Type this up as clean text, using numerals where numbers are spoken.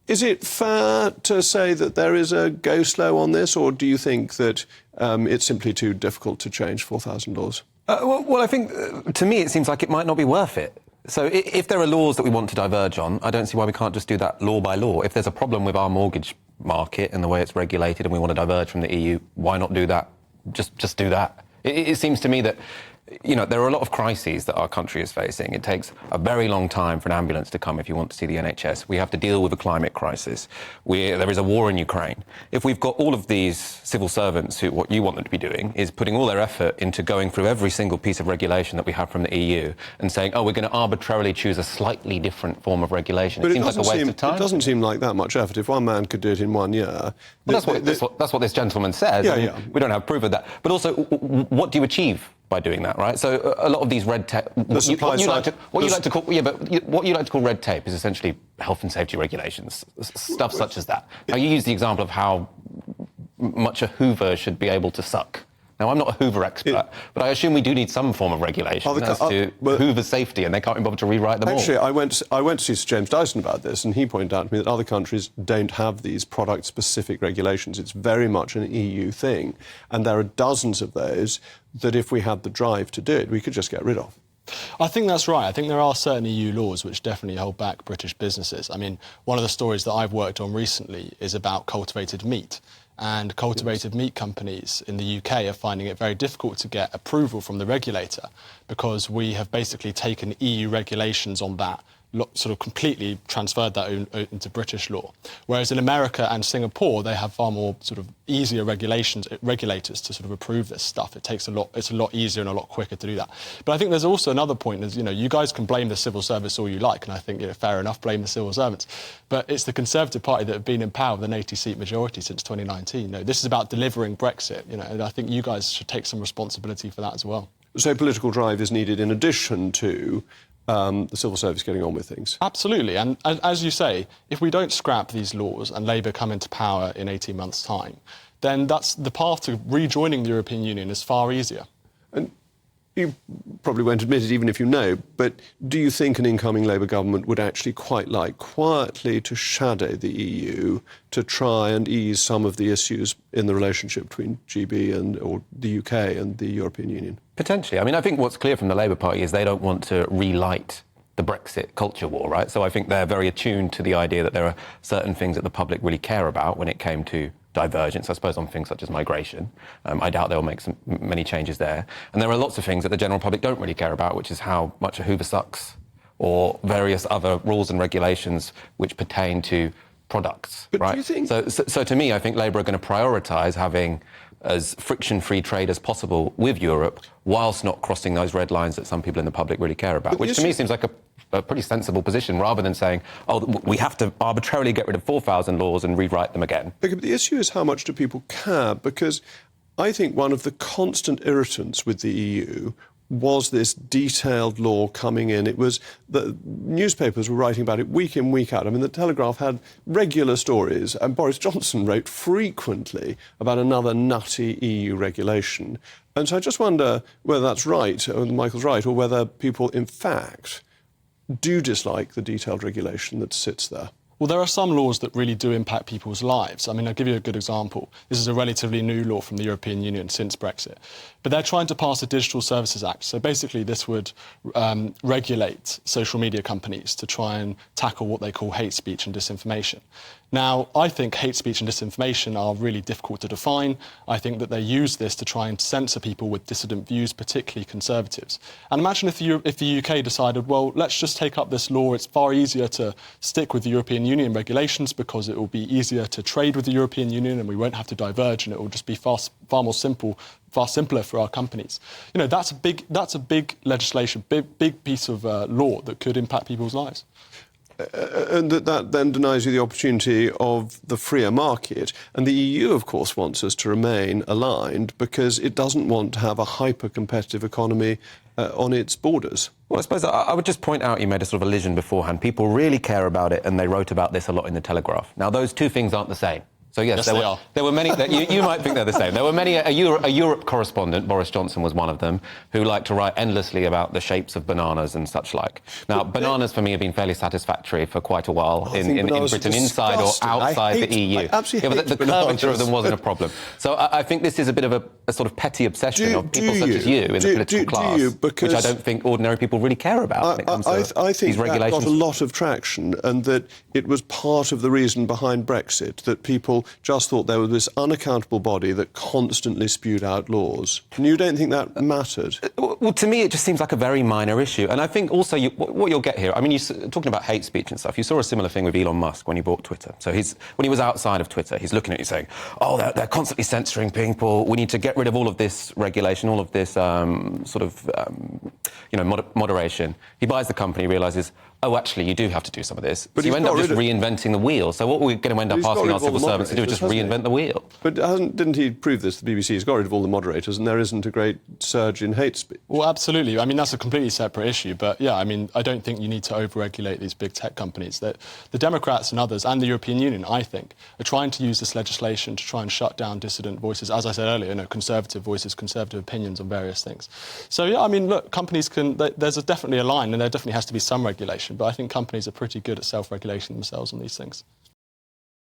Is it fair to say that there is a go slow on this, or do you think that it's simply too difficult to change 4,000 laws? Well, I think, to me, it seems like it might not be worth it. So if there are laws that we want to diverge on, I don't see why we can't just do that law by law. If there's a problem with our mortgage market and the way it's regulated and we want to diverge from the EU, why not do that? Just do that. It seems to me that, you know, there are a lot of crises that our country is facing. It takes a very long time for an ambulance to come if you want to see the NHS. We have to deal with a climate crisis. There is a war in Ukraine. If we've got all of these civil servants who, what you want them to be doing is putting all their effort into going through every single piece of regulation that we have from the EU and saying, oh, we're going to arbitrarily choose a slightly different form of regulation. It seems like a waste of time. It doesn't seem like that much effort. If one man could do it in 1 year... Well, that's what this gentleman says. Yeah, I mean, we don't have proof of that. But also, what do you achieve by doing that, right? So a lot of these red tape, what you like to call red tape is essentially health and safety regulations, stuff such as that. Now, you use the example of how much a Hoover should be able to suck. Now, I'm not a Hoover expert, but I assume we do need some form of regulation as to Hoover's safety, and they can't be bothered to rewrite them all. Actually, I went to see Sir James Dyson about this, and he pointed out to me that other countries don't have these product-specific regulations. It's very much an EU thing, and there are dozens of those that if we had the drive to do it, we could just get rid of. I think that's right. I think there are certain EU laws which definitely hold back British businesses. I mean, one of the stories that I've worked on recently is about cultivated meat. And cultivated meat companies in the UK are finding it very difficult to get approval from the regulator because we have basically taken EU regulations on that, sort of completely transferred that into British law. Whereas in America and Singapore, they have far more sort of easier regulators to sort of approve this stuff. It's a lot easier and a lot quicker to do that. But I think there's also another point is, you know, you guys can blame the civil service all you like, and I think, you know, fair enough, blame the civil servants. But it's the Conservative Party that have been in power with an 80-seat majority since 2019. You know, this is about delivering Brexit, you know, and I think you guys should take some responsibility for that as well. So political drive is needed in addition to the civil service getting on with things. Absolutely. And as you say, if we don't scrap these laws and Labour come into power in 18 months' time, then that's the path to rejoining the European Union is far easier. And you probably won't admit it even if you know, but do you think an incoming Labour government would actually quite like quietly to shadow the EU to try and ease some of the issues in the relationship between GB or the UK and the European Union? Potentially. I mean, I think what's clear from the Labour Party is they don't want to relight the Brexit culture war, right? So I think they're very attuned to the idea that there are certain things that the public really care about when it came to divergence, I suppose, on things such as migration. I doubt they'll make many changes there. And there are lots of things that the general public don't really care about, which is how much a Hoover sucks or various other rules and regulations which pertain to products, but right? Do you think... So to me, I think Labour are going to prioritise having as friction-free trade as possible with Europe whilst not crossing those red lines that some people in the public really care about, which to me seems like a pretty sensible position rather than saying, oh, we have to arbitrarily get rid of 4,000 laws and rewrite them again. But the issue is how much do people care? Because I think one of the constant irritants with the EU was this detailed law coming in. It was the newspapers were writing about it week in, week out. I mean, the Telegraph had regular stories, and Boris Johnson wrote frequently about another nutty EU regulation. And so I just wonder whether that's right, or Michael's right, or whether people, in fact, do dislike the detailed regulation that sits there. Well, there are some laws that really do impact people's lives. I mean, I'll give you a good example. This is a relatively new law from the European Union since Brexit. But they're trying to pass a Digital Services Act. So basically, this would regulate social media companies to try and tackle what they call hate speech and disinformation. Now, I think hate speech and disinformation are really difficult to define. I think that they use this to try and censor people with dissident views, particularly Conservatives. And imagine if the UK decided, well, let's just take up this law. It's far easier to stick with the European Union regulations because it will be easier to trade with the European Union and we won't have to diverge and it will just be far simpler for our companies. You know, that's a big legislation, big piece of law that could impact people's lives. And that then denies you the opportunity of the freer market. And the EU, of course, wants us to remain aligned because it doesn't want to have a hyper-competitive economy on its borders. Well, I suppose I would just point out you made a sort of allusion beforehand. People really care about it, and they wrote about this a lot in the Telegraph. Now, those two things aren't the same. So yes, Yes, there were many. You might think they're the same. There were many. A Europe correspondent, Boris Johnson was one of them, who liked to write endlessly about the shapes of bananas and such like. Now, bananas for me have been fairly satisfactory for quite a while in Britain, inside or outside the EU. I absolutely but the hate curvature of them wasn't a problem. So I think this is a bit of a sort of petty obsession of people such as you in the political class, which I don't think ordinary people really care about when it comes to I think these regulations. that got a lot of traction, and that it was part of the reason behind Brexit, that people just thought there was this unaccountable body that constantly spewed out laws. And you don't think that mattered? Well, to me, it just seems like a very minor issue. And I think also what you'll get here, I mean, you're talking about hate speech and stuff. You saw a similar thing with Elon Musk when he bought Twitter. So when he was outside of Twitter, he's looking at you saying, oh, they're constantly censoring people. We need to get rid of all of this regulation, all of this moderation. He buys the company, realises, oh, actually, you do have to do some of this. But so you end up just reinventing the wheel. So what we're going to end up asking our civil servants to do is just reinvent the wheel. But didn't he prove this, the BBC? He's got rid of all the moderators, and there isn't a great surge in hate speech. Well, absolutely. I mean, that's a completely separate issue. But, yeah, I mean, I don't think you need to over-regulate these big tech companies. That the Democrats and others, and the European Union, I think, are trying to use this legislation to try and shut down dissident voices. As I said earlier, conservative voices, conservative opinions on various things. So, yeah, I mean, look, companies there's definitely a line, and there definitely has to be some regulation. But I think companies are pretty good at self-regulating themselves on these things.